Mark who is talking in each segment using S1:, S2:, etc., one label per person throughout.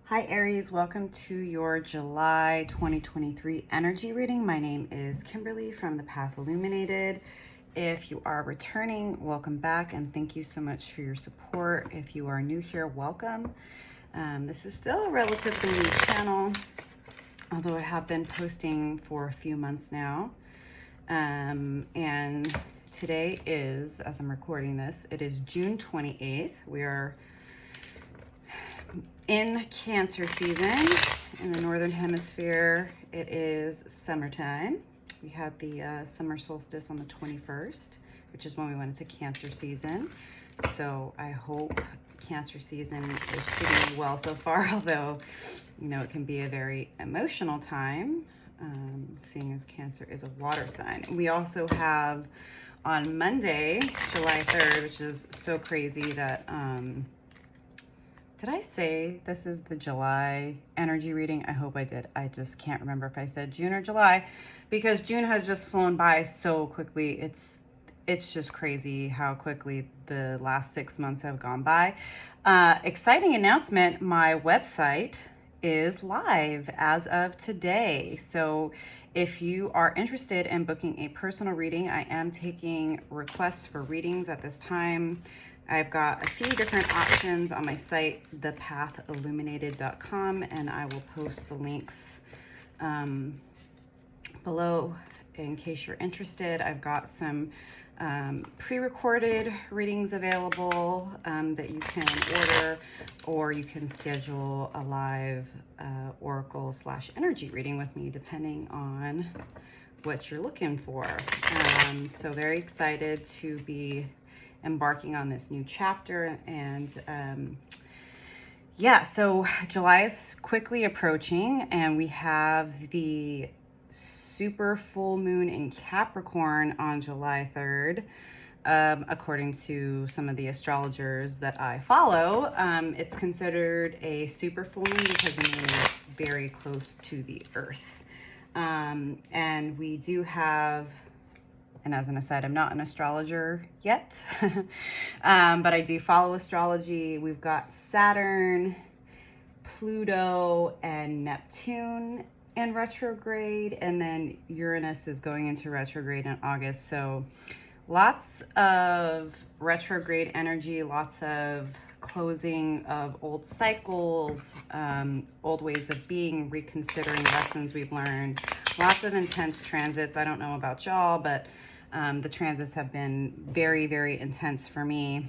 S1: Hi Aries, welcome to your July 2023 energy reading. My name is Kimberly from the Path Illuminated. If you are returning, welcome back and thank you so much for your support. If you are new here, welcome. This is still a relatively new channel, although I have been posting for a few months now. And today is, as I'm recording this, it is June 28th. We are in Cancer season in the Northern Hemisphere. It is summertime. We had the summer solstice on the 21st, which is when we went into Cancer season. So I hope Cancer season is treating you well so far, although, you know, it can be a very emotional time, seeing as Cancer is a water sign. We also have on Monday, July 3rd, which is so crazy that, did I say this is the July energy reading? I hope I did. I just can't remember if I said June or July, because June has just flown by so quickly. It's just crazy how quickly the last 6 months have gone by. Exciting announcement, my website is live as of today. So if you are interested in booking a personal reading, I am taking requests for readings at this time. I've got a few different options on my site, thepathilluminated.com, and I will post the links below in case you're interested. I've got some pre-recorded readings available that you can order, or you can schedule a live oracle/energy reading with me depending on what you're looking for. So very excited to be embarking on this new chapter. And yeah, so July is quickly approaching, and we have the super full moon in Capricorn on July 3rd. According to some of the astrologers that I follow, it's considered a super full moon because the moon is very close to the earth. And we do have, and as an aside, I'm not an astrologer yet, but I do follow astrology. We've got Saturn, Pluto, and Neptune in retrograde, and then Uranus is going into retrograde in August. So lots of retrograde energy, lots of closing of old cycles, old ways of being, reconsidering lessons we've learned, lots of intense transits. I don't know about y'all, but the transits have been very, very intense for me.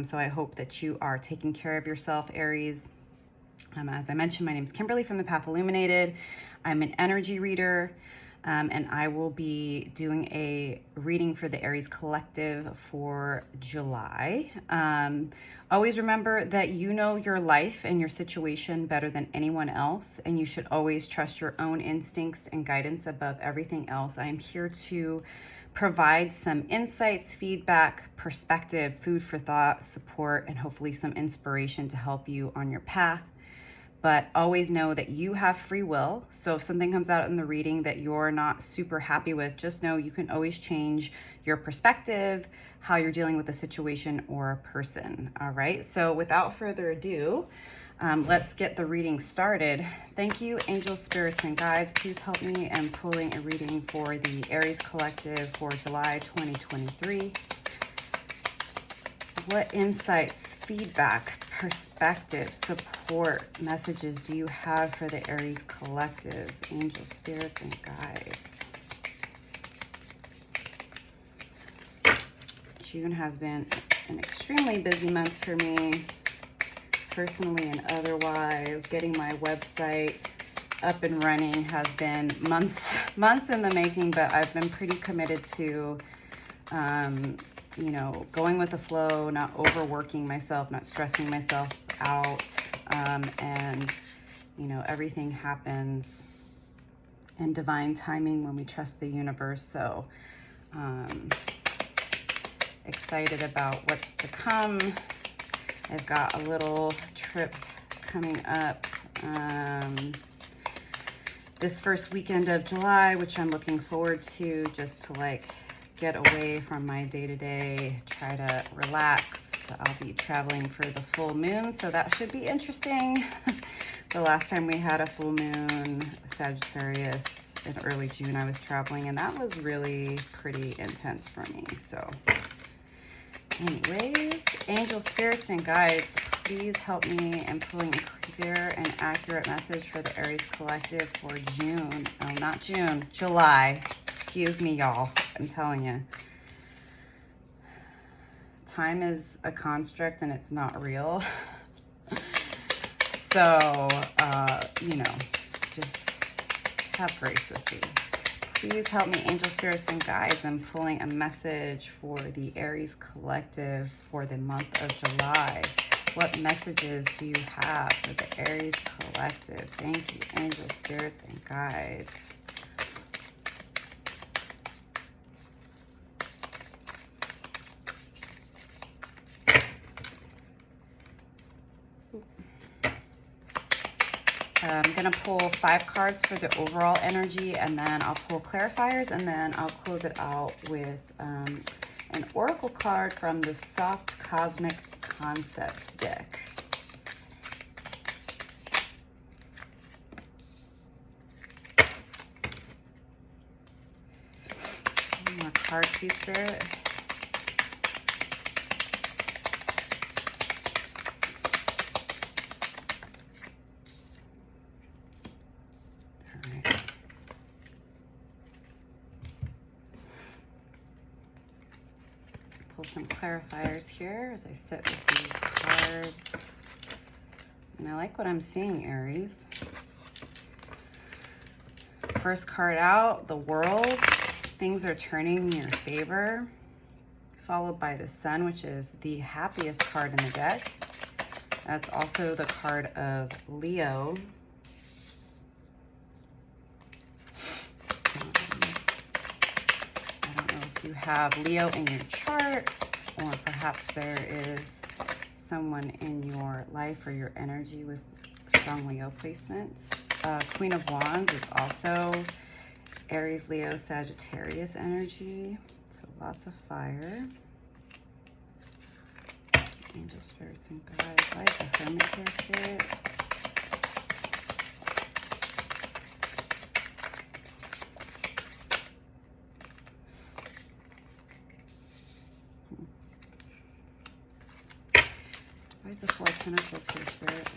S1: So I hope that you are taking care of yourself, Aries. As I mentioned, my name is Kimberly from the Path Illuminated. I'm an energy reader, and I will be doing a reading for the Aries Collective for July. Always remember that you know your life and your situation better than anyone else, and you should always trust your own instincts and guidance above everything else. I am here to provide some insights, feedback, perspective, food for thought, support, and hopefully some inspiration to help you on your path. But always know that you have free will. So if something comes out in the reading that you're not super happy with, just know you can always change your perspective, how you're dealing with a situation or a person. All right. So without further ado, let's get the reading started. Thank you, angels, spirits, and guides. Please help me in pulling a reading for the Aries Collective for July 2023. What insights, feedback, perspective, support, messages do you have for the Aries Collective, angels, spirits, and guides? June has been an extremely busy month for me, personally and otherwise. Getting my website up and running has been months in the making, but I've been pretty committed to you know, going with the flow, not overworking myself, not stressing myself out, and, you know, everything happens in divine timing when we trust the universe. So, excited about what's to come. I've got a little trip coming up this first weekend of July, which I'm looking forward to, just to like get away from my day-to-day, try to relax. I'll be traveling for the full moon, so that should be interesting. The last time we had a full moon, Sagittarius, in early June, I was traveling, and that was really pretty intense for me. So anyways, angel spirits and guides, please help me in pulling a clear and accurate message for the Aries collective for June. Oh, not June, July. Excuse me, y'all. I'm telling you. Time is a construct and it's not real. So, you know, just have grace with me. Please help me, angel spirits and guides, in pulling a message for the Aries collective for the month of July. What messages do you have for the Aries collective? Thank you, angel spirits and guides. I'm going to pull 5 cards for the overall energy, and then I'll pull clarifiers, and then I'll close it out with an oracle card from the Soft Cosmic Concepts deck. One more card, please, Spirit. Pull some clarifiers here as I sit with these cards. And I like what I'm seeing, Aries. First card out, the World. Things are turning in your favor. Followed by the Sun, which is the happiest card in the deck. That's also the card of Leo. You have Leo in your chart, or perhaps there is someone in your life or your energy with strong Leo placements. Queen of Wands is also Aries, Leo, Sagittarius energy. So lots of fire. Angel spirits and guides. Why is the Hermit here, Spirit? Why is the Four of Pentacles here, Spirit?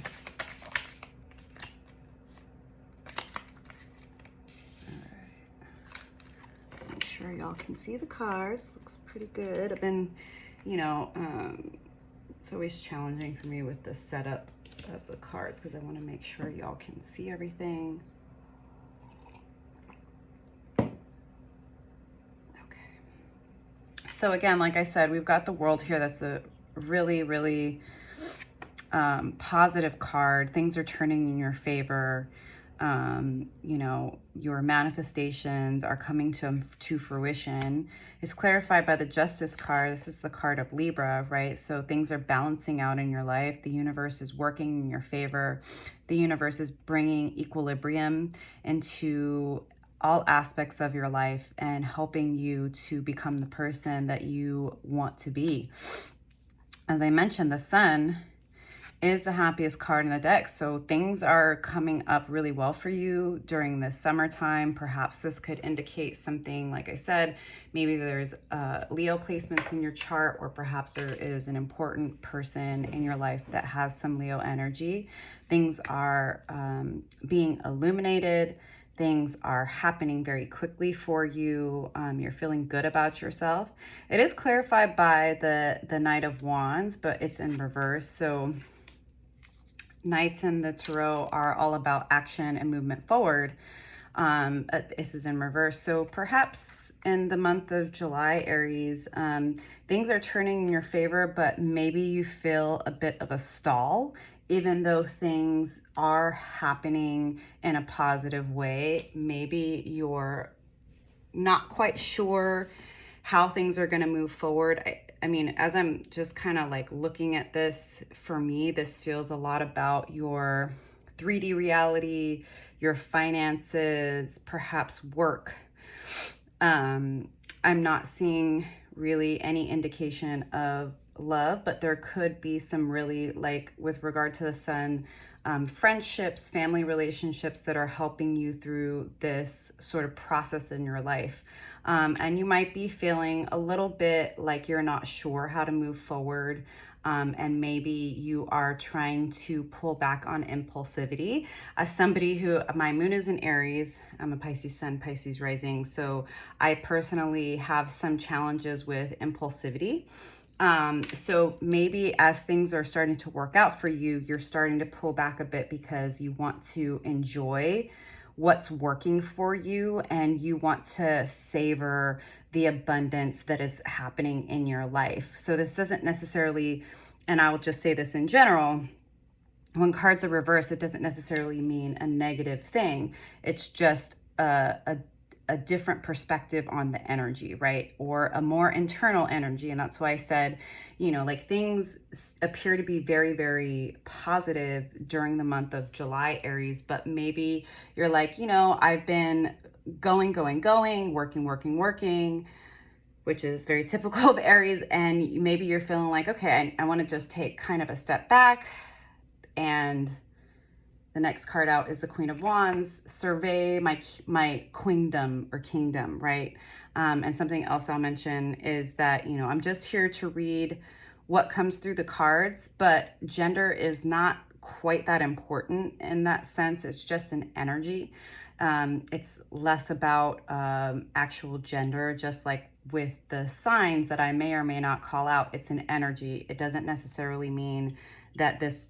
S1: Alright. Make sure y'all can see the cards. Looks pretty good. I've been, you know, it's always challenging for me with the setup of the cards because I want to make sure y'all can see everything. Okay. So again, like I said, we've got the World here. That's a really, really positive card. Things are turning in your favor. You know, your manifestations are coming to fruition. It's clarified by the Justice card. This is the card of Libra, right? So things are balancing out in your life. The universe is working in your favor. The universe is bringing equilibrium into all aspects of your life and helping you to become the person that you want to be. As I mentioned, the Sun is the happiest card in the deck. So things are coming up really well for you during the summertime. Perhaps this could indicate something, like I said, maybe there's Leo placements in your chart, or perhaps there is an important person in your life that has some Leo energy. Things are being illuminated. Things are happening very quickly for you. You're feeling good about yourself. It is clarified by the Knight of Wands, but it's in reverse. So Knights in the Tarot are all about action and movement forward. This is in reverse. So perhaps in the month of July, Aries, things are turning in your favor, but maybe you feel a bit of a stall, even though things are happening in a positive way. Maybe you're not quite sure how things are going to move forward. I mean, as I'm just kind of like looking at this, for me, this feels a lot about your 3D reality, your finances, perhaps work. I'm not seeing really any indication of love, but there could be some really, like with regard to the sun, friendships, family relationships that are helping you through this sort of process in your life. And you might be feeling a little bit like you're not sure how to move forward. And maybe you are trying to pull back on impulsivity. As somebody who, my moon is in Aries, I'm a Pisces sun, Pisces rising. So I personally have some challenges with impulsivity. So maybe as things are starting to work out for you, you're starting to pull back a bit because you want to enjoy what's working for you and you want to savor the abundance that is happening in your life. So this doesn't necessarily, and I'll just say this in general, when cards are reversed, it doesn't necessarily mean a negative thing. It's just a different perspective on the energy, right? Or a more internal energy. And that's why I said, you know, like things appear to be very, very positive during the month of July, Aries, but maybe you're like, you know, I've been going, working, which is very typical of Aries. And maybe you're feeling like, okay, I want to just take kind of a step back. And the next card out is the Queen of Wands. Survey my queendom or kingdom, right? And something else I'll mention is that, you know, I'm just here to read what comes through the cards, but gender is not quite that important in that sense. It's just an energy. It's less about actual gender, just like with the signs that I may or may not call out. It's an energy. It doesn't necessarily mean that this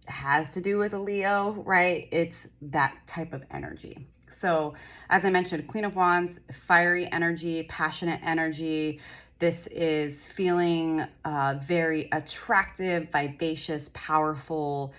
S1: has to do with a Leo, right? It's that type of energy. So as I mentioned, Queen of Wands, fiery energy, passionate energy. This is feeling very attractive, vivacious, powerful,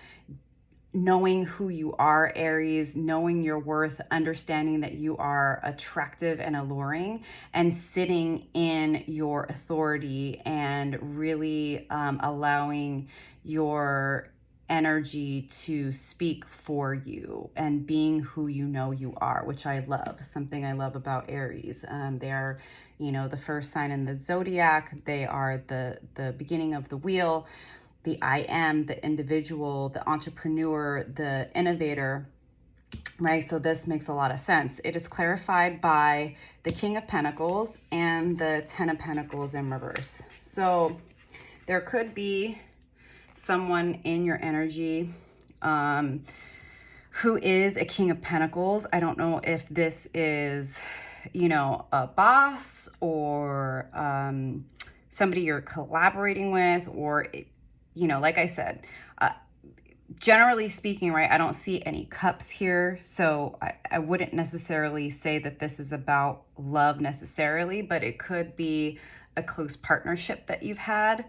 S1: knowing who you are, Aries, knowing your worth, understanding that you are attractive and alluring, and sitting in your authority and really allowing your energy to speak for you and being who you know you are, which I love. Something I love about Aries. They are, you know, the first sign in the zodiac. They are the beginning of the wheel, the I am, the individual, the entrepreneur, the innovator, right? So this makes a lot of sense. It is clarified by the King of Pentacles and the Ten of Pentacles in reverse. So there could be someone in your energy who is a King of Pentacles. I don't know if this is, you know, a boss or somebody you're collaborating with, or, you know, like I said, generally speaking, right, I don't see any cups here. So I wouldn't necessarily say that this is about love necessarily, but it could be a close partnership that you've had.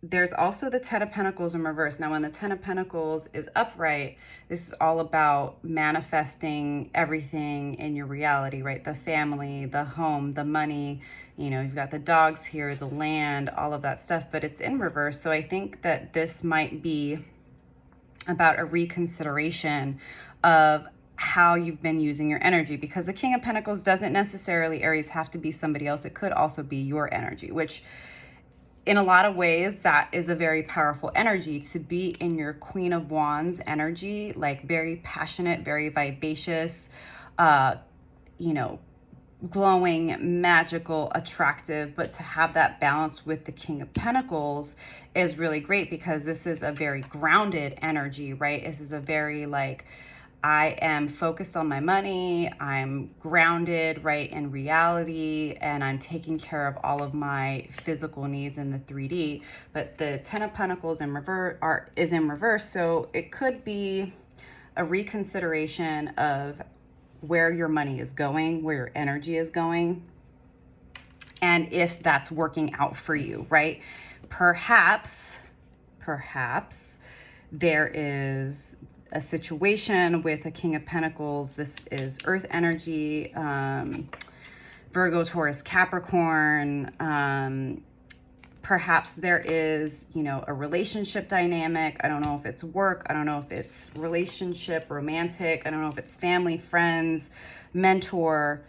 S1: There's also the Ten of Pentacles in reverse. Now, when the Ten of Pentacles is upright, this is all about manifesting everything in your reality, right? The family, the home, the money, you know, you've got the dogs here, the land, all of that stuff, but it's in reverse. So I think that this might be about a reconsideration of how you've been using your energy, because the King of Pentacles doesn't necessarily, Aries, have to be somebody else. It could also be your energy, which in a lot of ways, that is a very powerful energy to be in your Queen of Wands energy, like very passionate, very vivacious, you know, glowing, magical, attractive, but to have that balance with the King of Pentacles is really great because this is a very grounded energy, right? This is a very like, I am focused on my money, I'm grounded, right, in reality, and I'm taking care of all of my physical needs in the 3D. But the Ten of Pentacles in reverse is in reverse, so it could be a reconsideration of where your money is going, where your energy is going, and if that's working out for you, right? Perhaps there is a situation with a King of Pentacles. This is earth energy, Virgo, Taurus, Capricorn. Perhaps there is, you know, a relationship dynamic. I don't know if it's work. I don't know if it's relationship, romantic. I don't know if it's family, friends, mentor.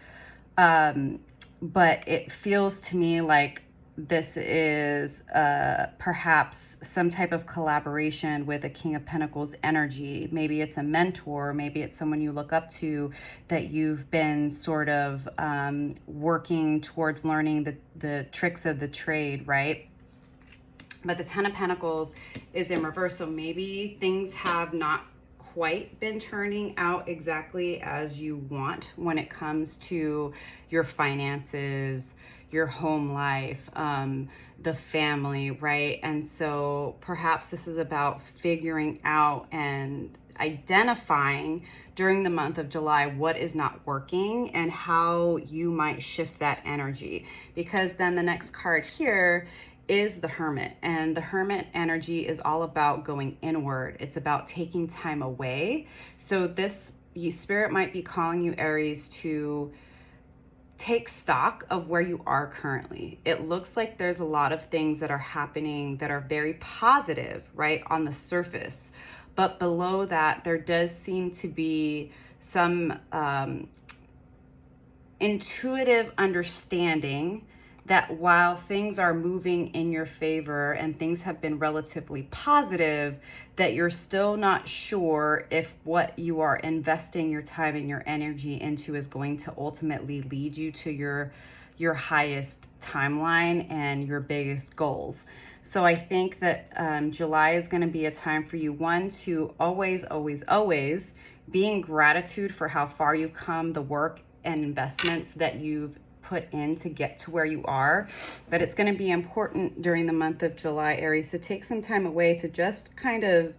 S1: But it feels to me like this is perhaps some type of collaboration with a King of Pentacles energy. Maybe it's a mentor, maybe it's someone you look up to that you've been sort of working towards learning the tricks of the trade, right? But the Ten of Pentacles is in reverse, so maybe things have not quite been turning out exactly as you want when it comes to your finances, your home life, the family, right? And so perhaps this is about figuring out and identifying during the month of July what is not working and how you might shift that energy. Because then the next card here is the Hermit, and the Hermit energy is all about going inward. It's about taking time away. So this Spirit might be calling you, Aries, to take stock of where you are currently. It looks like there's a lot of things that are happening that are very positive, right, on the surface. But below that, there does seem to be some intuitive understanding that while things are moving in your favor and things have been relatively positive, that you're still not sure if what you are investing your time and your energy into is going to ultimately lead you to your highest timeline and your biggest goals. So I think that July is going to be a time for you, one, to always, always, always be in gratitude for how far you've come, the work and investments that you've put in to get to where you are. But it's going to be important during the month of July, Aries, to take some time away to just kind of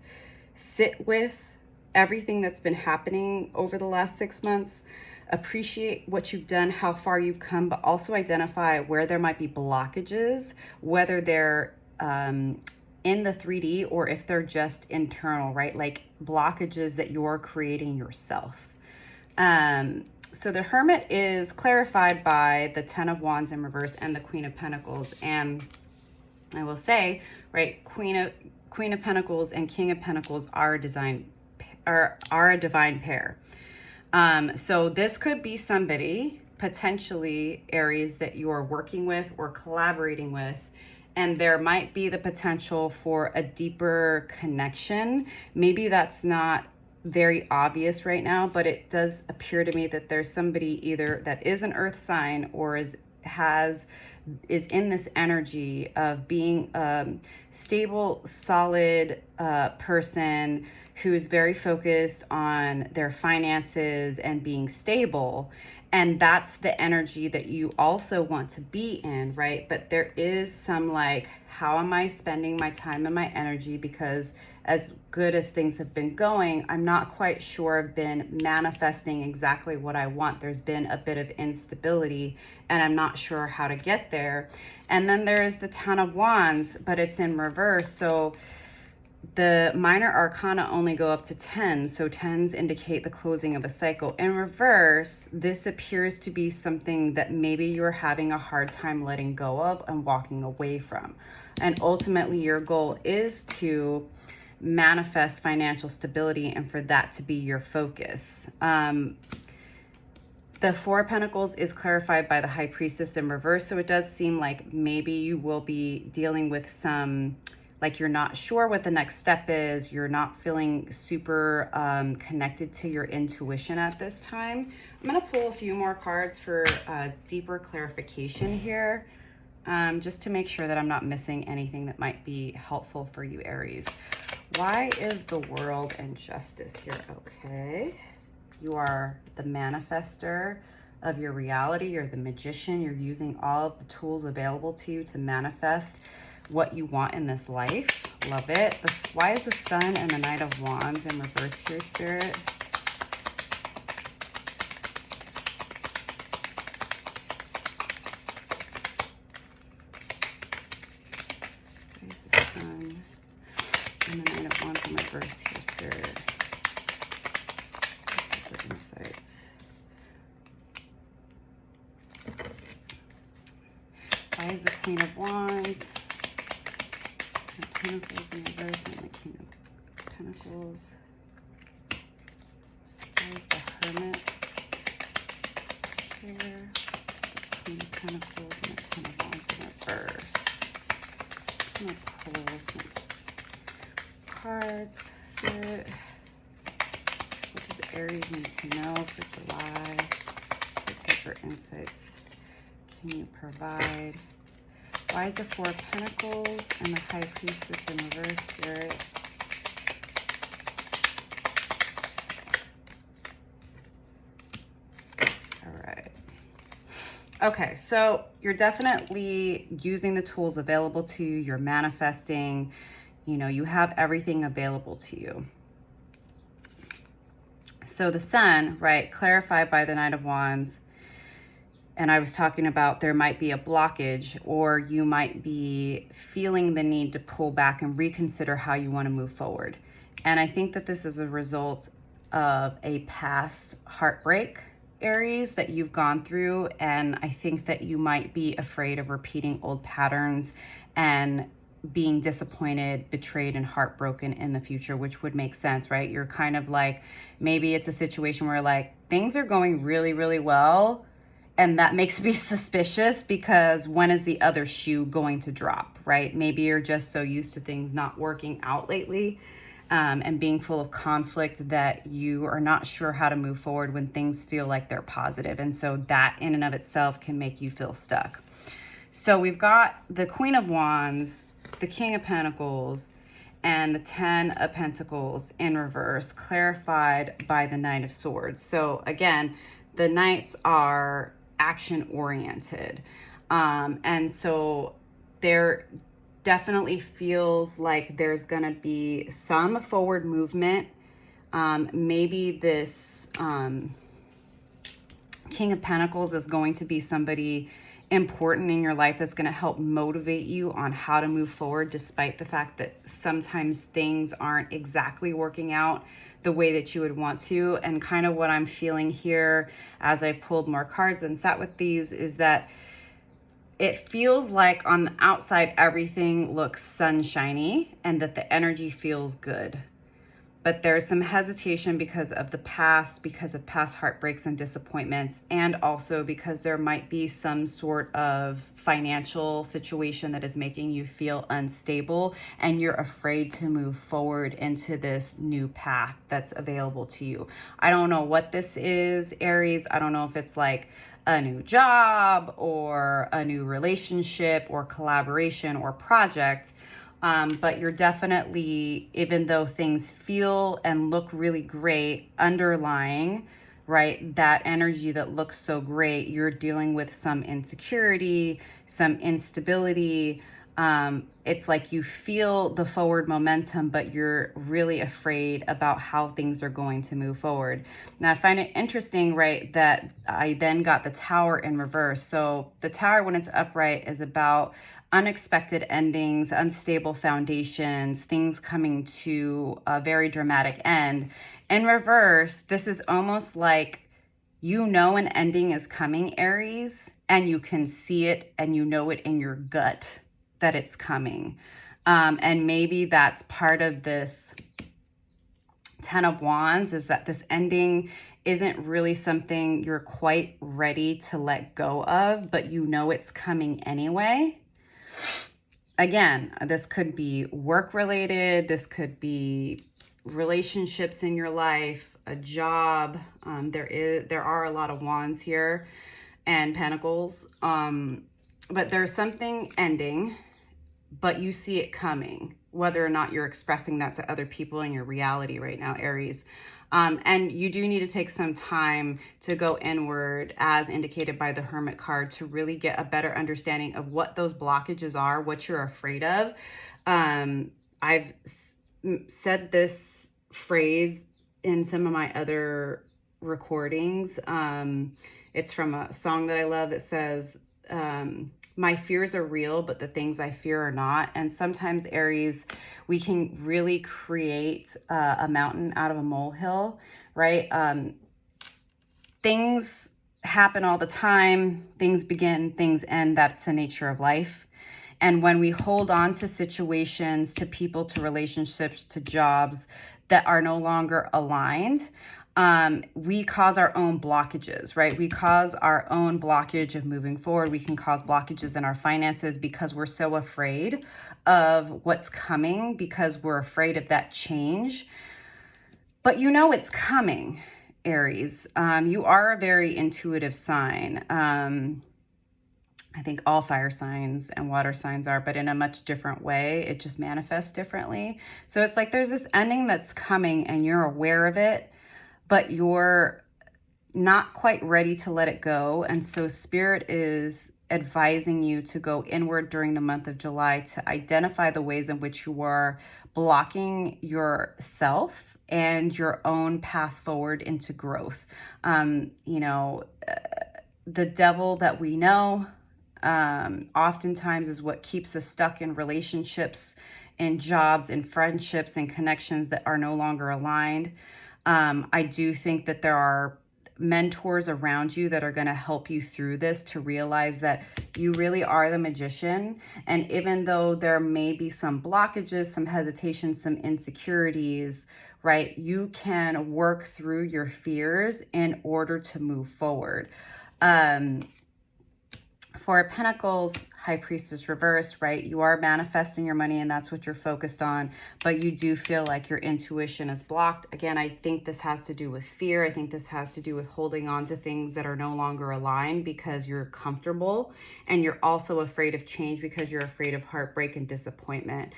S1: sit with everything that's been happening over the last 6 months, appreciate what you've done, how far you've come, but also identify where there might be blockages, whether they're in the 3D or if they're just internal, right? Like blockages that you're creating yourself. So the Hermit is clarified by the Ten of Wands in reverse and the Queen of Pentacles. And I will say, right, Queen of Pentacles and King of Pentacles are a divine pair. So this could be somebody, potentially Aries, that you are working with or collaborating with, and there might be the potential for a deeper connection. Maybe that's not very obvious right now, but it does appear to me that there's somebody either that is an earth sign or is in this energy of being a stable, solid person who is very focused on their finances and being stable. And that's the energy that you also want to be in, right? But there is some like, how am I spending my time and my energy? Because as good as things have been going, I'm not quite sure I've been manifesting exactly what I want. There's been a bit of instability and I'm not sure how to get there. And then there is the Ten of Wands, but it's in reverse. So the minor arcana only go up to 10, so 10s indicate the closing of a cycle. In reverse, this appears to be something that maybe you're having a hard time letting go of and walking away from. And ultimately, your goal is to manifest financial stability and for that to be your focus. The Four of Pentacles is clarified by the High Priestess in reverse, so it does seem like maybe you will be dealing with some, like you're not sure what the next step is. You're not feeling super connected to your intuition at this time. I'm going to pull a few more cards for deeper clarification here, just to make sure that I'm not missing anything that might be helpful for you, Aries. Why is the World and Justice here? Okay. You are the manifester of your reality. You're the magician. You're using all of the tools available to you to manifest what you want in this life. Love it. Why is the Sun and the Knight of Wands in reverse here, Spirit? Why is the Sun and the Knight of Wands in reverse here, Spirit? For insights. Why is the Queen of Wands, Ten of Pentacles in reverse, and the King of Pentacles? Why is the Hermit here? Queen of Pentacles and the Ten of Wands in reverse. I'm going to pull some cards, Spirit. What does Aries need to know for July? What deeper insights can you provide? Why is the Four of Pentacles and the High Priestess in reverse, Spirit? Okay, so you're definitely using the tools available to you. You're manifesting, you know, you have everything available to you. So the Sun, right, clarified by the Knight of Wands. And I was talking about there might be a blockage, or you might be feeling the need to pull back and reconsider how you want to move forward. And I think that this is a result of a past heartbreak, Aries, that you've gone through. And I think that you might be afraid of repeating old patterns and being disappointed, betrayed, and heartbroken in the future, which would make sense, right? You're kind of like, maybe it's a situation where like things are going really, really well. And that makes me suspicious, because when is the other shoe going to drop, right? Maybe you're just so used to things not working out lately, and being full of conflict that you are not sure how to move forward when things feel like they're positive. And so that in and of itself can make you feel stuck. So we've got the Queen of Wands, the King of Pentacles, and the Ten of Pentacles in reverse, clarified by the Knight of Swords. So again, the Knights are action oriented. And so there definitely feels like there's going to be some forward movement. Maybe this King of Pentacles is going to be somebody important in your life that's going to help motivate you on how to move forward, despite the fact that sometimes things aren't exactly working out the way that you would want to. And kind of what I'm feeling here as I pulled more cards and sat with these is that it feels like on the outside everything looks sunshiny and that the energy feels good. But there's some hesitation because of the past, because of past heartbreaks and disappointments, and also because there might be some sort of financial situation that is making you feel unstable, and you're afraid to move forward into this new path that's available to you. I don't know what this is, Aries. I don't know if it's like a new job or a new relationship or collaboration or project. But you're definitely, even though things feel and look really great, underlying, right, that energy that looks so great, you're dealing with some insecurity, some instability. It's like you feel the forward momentum, but you're really afraid about how things are going to move forward. Now, I find it interesting, right, that I then got the Tower in reverse. So the Tower, when it's upright, is about unexpected endings, unstable foundations, things coming to a very dramatic end. In reverse, this is almost like, you know, an ending is coming, Aries, and you can see it and you know it in your gut that it's coming. And maybe that's part of this Ten of Wands, is that this ending isn't really something you're quite ready to let go of, but you know it's coming anyway. Again, this could be work related. This could be relationships in your life, a job. There are a lot of wands here and pentacles. But there's something ending, but you see it coming, whether or not you're expressing that to other people in your reality right now, Aries. And you do need to take some time to go inward, as indicated by the Hermit card, to really get a better understanding of what those blockages are, what you're afraid of. I've said this phrase in some of my other recordings. It's from a song that I love. It says, my fears are real, but the things I fear are not. And sometimes, Aries, we can really create a mountain out of a molehill, right? Things happen all the time. Things begin, things end. That's the nature of life. And when we hold on to situations, to people, to relationships, to jobs that are no longer aligned, we cause our own blockages, right? We cause our own blockage of moving forward. We can cause blockages in our finances because we're so afraid of what's coming, because we're afraid of that change. But you know it's coming, Aries. You are a very intuitive sign. I think all fire signs and water signs are, but in a much different way. It just manifests differently. So it's like there's this ending that's coming and you're aware of it, but you're not quite ready to let it go. And so Spirit is advising you to go inward during the month of July to identify the ways in which you are blocking yourself and your own path forward into growth. The devil that we know oftentimes is what keeps us stuck in relationships and jobs and friendships and connections that are no longer aligned. I do think that there are mentors around you that are going to help you through this, to realize that you really are the magician. And even though there may be some blockages, some hesitation, some insecurities, right, you can work through your fears in order to move forward. Four of Pentacles, High Priestess reverse, right? You are manifesting your money and that's what you're focused on, but you do feel like your intuition is blocked. Again, I think this has to do with fear. I think this has to do with holding on to things that are no longer aligned because you're comfortable, and you're also afraid of change because you're afraid of heartbreak and disappointment.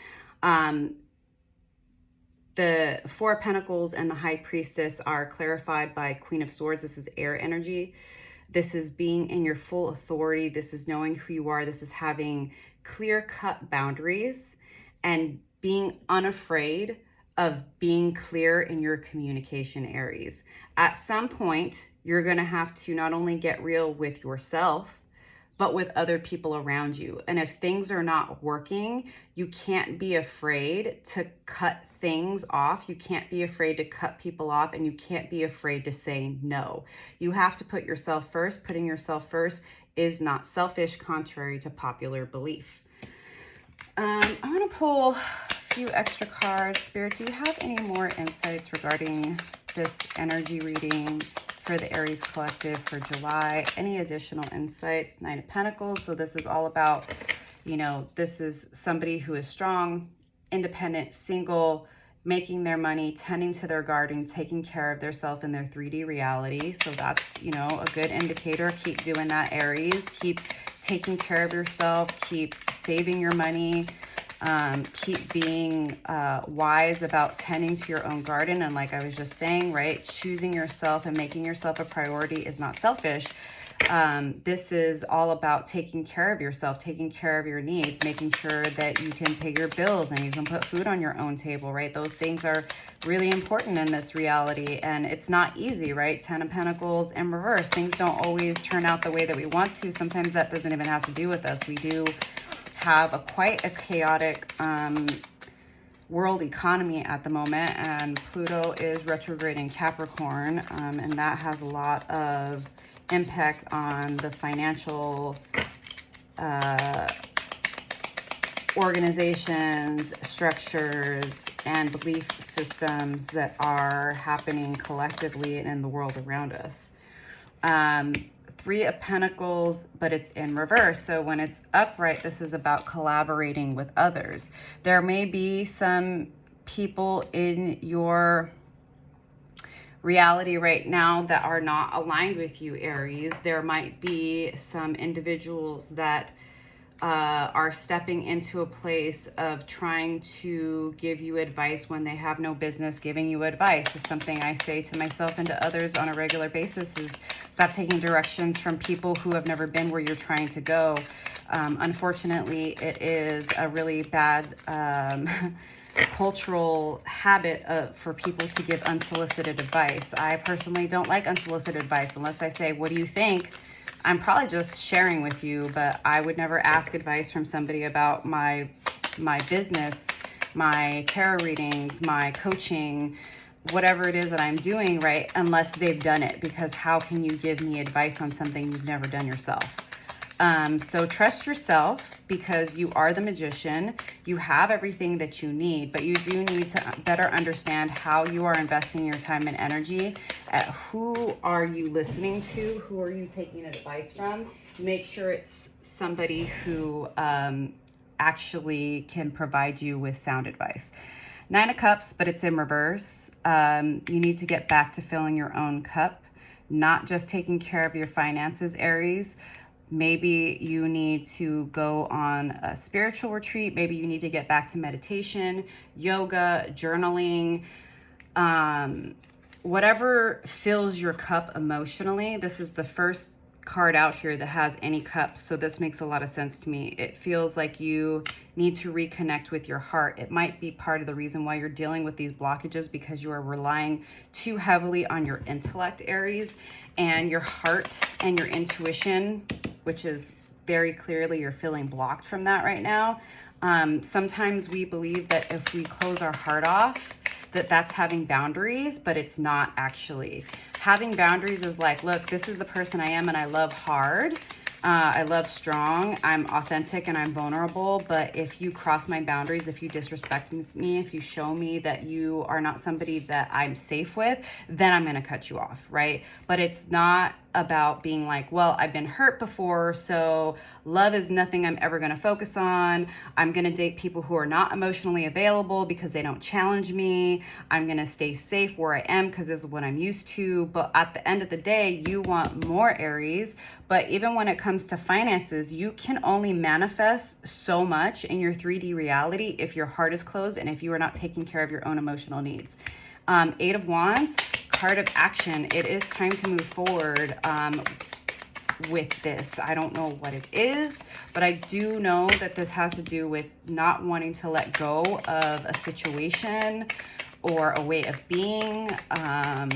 S1: The Four of Pentacles and the High Priestess are clarified by Queen of Swords. This is air energy. This is being in your full authority. This is knowing who you are. This is having clear-cut boundaries and being unafraid of being clear in your communication, Aries. At some point, you're going to have to not only get real with yourself, but with other people around you. And if things are not working, you can't be afraid to cut things off. You can't be afraid to cut people off, and you can't be afraid to say no. You have to put yourself first. Putting yourself first is not selfish, contrary to popular belief. I'm going to pull a few extra cards. Spirit, do you have any more insights regarding this energy reading for the Aries collective for July? Any additional insights? Nine of Pentacles. So this is all about, this is somebody who is strong, independent, single, making their money, tending to their garden, taking care of themselves in their 3D reality. So that's, a good indicator. Keep doing that, Aries. Keep taking care of yourself. Keep saving your money. Keep being wise about tending to your own garden. And like I was just saying, right, choosing yourself and making yourself a priority is not selfish. This is all about taking care of yourself, taking care of your needs, making sure that you can pay your bills and you can put food on your own table, right? Those things are really important in this reality, and it's not easy, right? Ten of Pentacles in reverse. Things don't always turn out the way that we want to. Sometimes that doesn't even have to do with us. We do have quite a chaotic world economy at the moment, and Pluto is retrograde in Capricorn, and that has a lot of impact on the financial organizations, structures, and belief systems that are happening collectively and in the world around us. Three of Pentacles, but it's in reverse. So when it's upright, this is about collaborating with others. There may be some people in your reality right now that are not aligned with you, Aries. There might be some individuals that are stepping into a place of trying to give you advice when they have no business giving you advice. It's something I say to myself and to others on a regular basis, is stop taking directions from people who have never been where you're trying to go. Unfortunately, it is a really bad cultural habit for people to give unsolicited advice. I personally don't like unsolicited advice unless I say, what do you think? I'm probably just sharing with you, but I would never ask advice from somebody about my business, my tarot readings, my coaching, whatever it is that I'm doing, right? Unless they've done it, because how can you give me advice on something you've never done yourself? So trust yourself, because you are the magician. You have everything that you need, but you do need to better understand how you are investing your time and energy. Who are you listening to? Who are you taking advice from? Make sure it's somebody who actually can provide you with sound advice. 9 of Cups, but it's in reverse. You need to get back to filling your own cup, not just taking care of your finances, Aries. Maybe you need to go on a spiritual retreat. Maybe you need to get back to meditation, yoga, journaling, whatever fills your cup emotionally. This is the first card out here that has any cups, so this makes a lot of sense to me. It feels like you need to reconnect with your heart. It might be part of the reason why you're dealing with these blockages, because you are relying too heavily on your intellect, Aries, and your heart and your intuition, which is very clearly you're feeling blocked from that right now. Sometimes we believe that if we close our heart off, that's having boundaries, but it's not actually. Having boundaries is like, look, this is the person I am, and I love hard. I love strong. I'm authentic and I'm vulnerable. But if you cross my boundaries, if you disrespect me, if you show me that you are not somebody that I'm safe with, then I'm going to cut you off, right? But it's not about being like, well, I've been hurt before, so love is nothing I'm ever going to focus on. I'm going to date people who are not emotionally available because they don't challenge me. I'm going to stay safe where I am because this is what I'm used to. But at the end of the day, you want more, Aries. But even when it comes to finances, you can only manifest so much in your 3D reality if your heart is closed and if you are not taking care of your own emotional needs. 8 of Wands, card of action. It is time to move forward with this. I don't know what it is, but I do know that this has to do with not wanting to let go of a situation or a way of being, a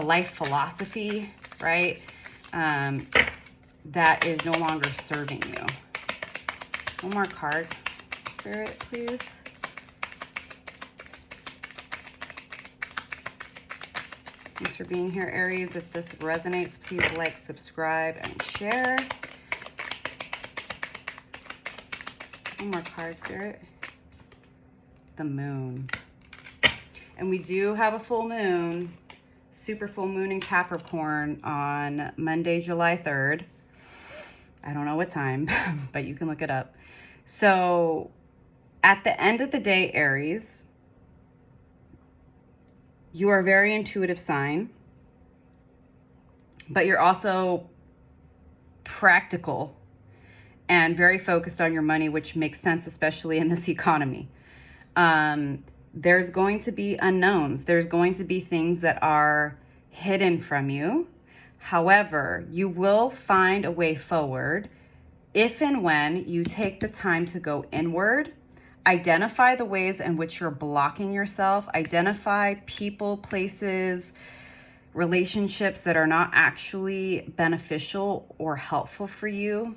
S1: life philosophy, right? That is no longer serving you. One more card, Spirit, please. Thanks for being here, Aries. If this resonates, please like, subscribe, and share. One more card, Spirit. The Moon. And we do have a full moon, super full moon in Capricorn on Monday, July 3rd. I don't know what time, but you can look it up. So at the end of the day, Aries, you are a very intuitive sign, but you're also practical and very focused on your money, which makes sense, especially in this economy. There's going to be unknowns. There's going to be things that are hidden from you. However, you will find a way forward if and when you take the time to go inward. Identify the ways in which you're blocking yourself. Identify people, places, relationships that are not actually beneficial or helpful for you.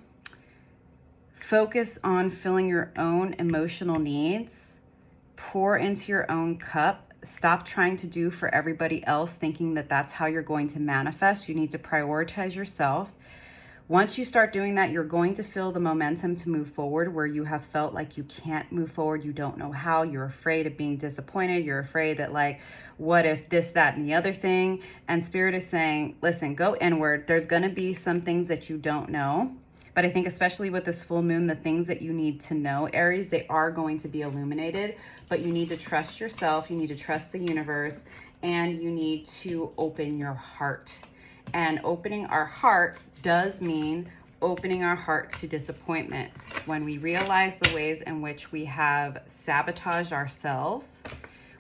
S1: Focus on filling your own emotional needs. Pour into your own cup. Stop trying to do for everybody else, thinking that that's how you're going to manifest. You need to prioritize yourself. Once you start doing that, you're going to feel the momentum to move forward where you have felt like you can't move forward. You don't know how. You're afraid of being disappointed. You're afraid that, like, what if this, that, and the other thing? And Spirit is saying, listen, go inward. There's going to be some things that you don't know. But I think especially with this full moon, the things that you need to know, Aries, they are going to be illuminated. But you need to trust yourself. You need to trust the universe. And you need to open your heart. And opening our heart does mean opening our heart to disappointment. When we realize the ways in which we have sabotaged ourselves,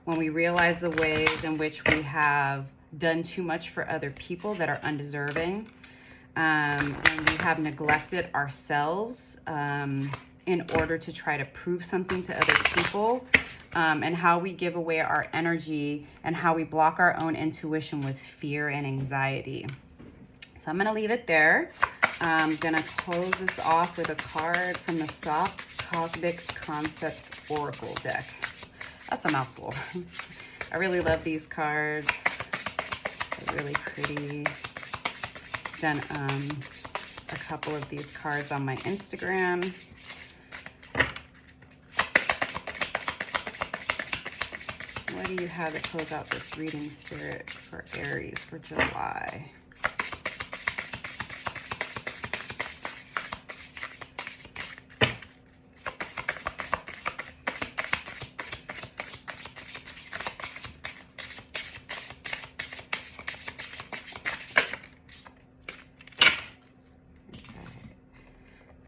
S1: when we realize the ways in which we have done too much for other people that are undeserving, when we have neglected ourselves in order to try to prove something to other people, and how we give away our energy and how we block our own intuition with fear and anxiety. So I'm going to leave it there. I'm going to close this off with a card from the Soft Cosmic Concepts Oracle deck. That's a mouthful. I really love these cards. They're really pretty. Done a couple of these cards on my Instagram. What do you have to close out this reading, Spirit, for Aries for July?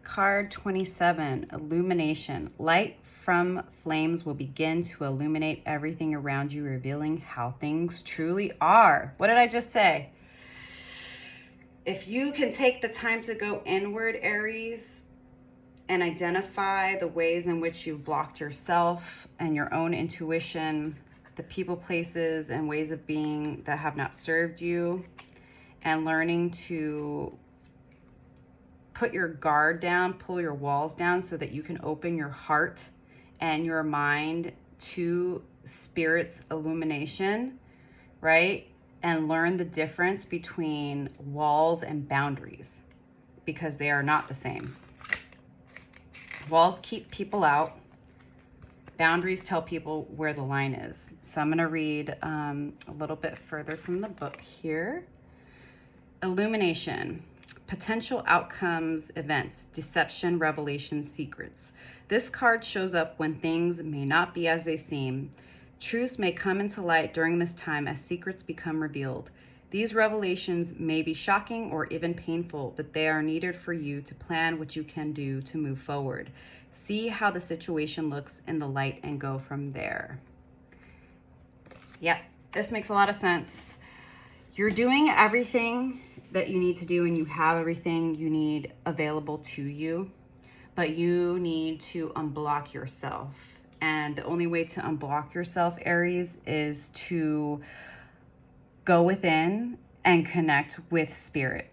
S1: Card 27, Illumination. Light from flames will begin to illuminate everything around you, revealing how things truly are. What did I just say? If you can take the time to go inward, Aries, and identify the ways in which you've blocked yourself and your own intuition, the people, places, and ways of being that have not served you, and learning to put your guard down, pull your walls down so that you can open your heart and your mind to Spirit's illumination, right? And learn the difference between walls and boundaries, because they are not the same. Walls keep people out. Boundaries tell people where the line is. So I'm going to read a little bit further from the book here. Illumination. Potential outcomes, events, deception, revelation, secrets. This card shows up when things may not be as they seem. Truths may come into light during this time as secrets become revealed. These revelations may be shocking or even painful, but they are needed for you to plan what you can do to move forward. See how the situation looks in the light and go from there. Yep, this makes a lot of sense. You're doing everything that you need to do, and you have everything you need available to you, but you need to unblock yourself. And the only way to unblock yourself, Aries, is to go within and connect with Spirit.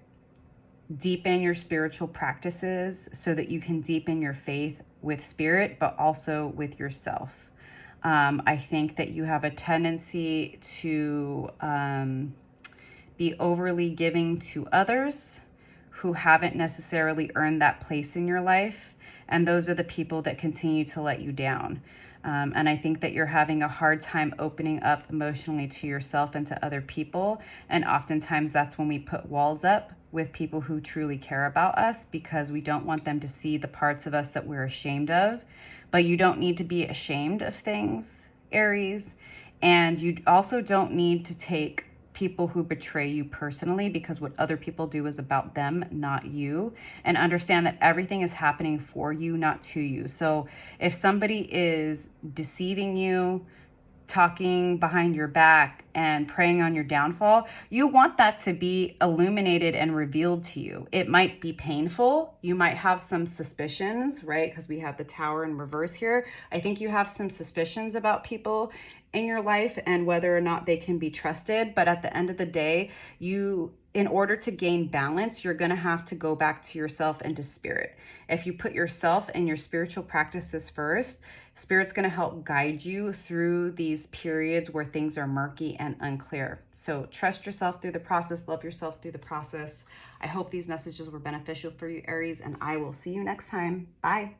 S1: Deepen your spiritual practices so that you can deepen your faith with Spirit, but also with yourself. I think that you have a tendency to be overly giving to others who haven't necessarily earned that place in your life. And those are the people that continue to let you down. And I think that you're having a hard time opening up emotionally to yourself and to other people. And oftentimes that's when we put walls up with people who truly care about us, because we don't want them to see the parts of us that we're ashamed of. But you don't need to be ashamed of things, Aries. And you also don't need to take people who betray you personally, because what other people do is about them, not you. And understand that everything is happening for you, not to you. So if somebody is deceiving you, talking behind your back, and preying on your downfall, you want that to be illuminated and revealed to you. It might be painful. You might have some suspicions, right? Because we have the Tower in reverse here. I think you have some suspicions about people in your life and whether or not they can be trusted. But at the end of the day, in order to gain balance, you're going to have to go back to yourself and to Spirit. If you put yourself and your spiritual practices first, Spirit's going to help guide you through these periods where things are murky and unclear. So trust yourself through the process, love yourself through the process. I hope these messages were beneficial for you, Aries, and I will see you next time. Bye.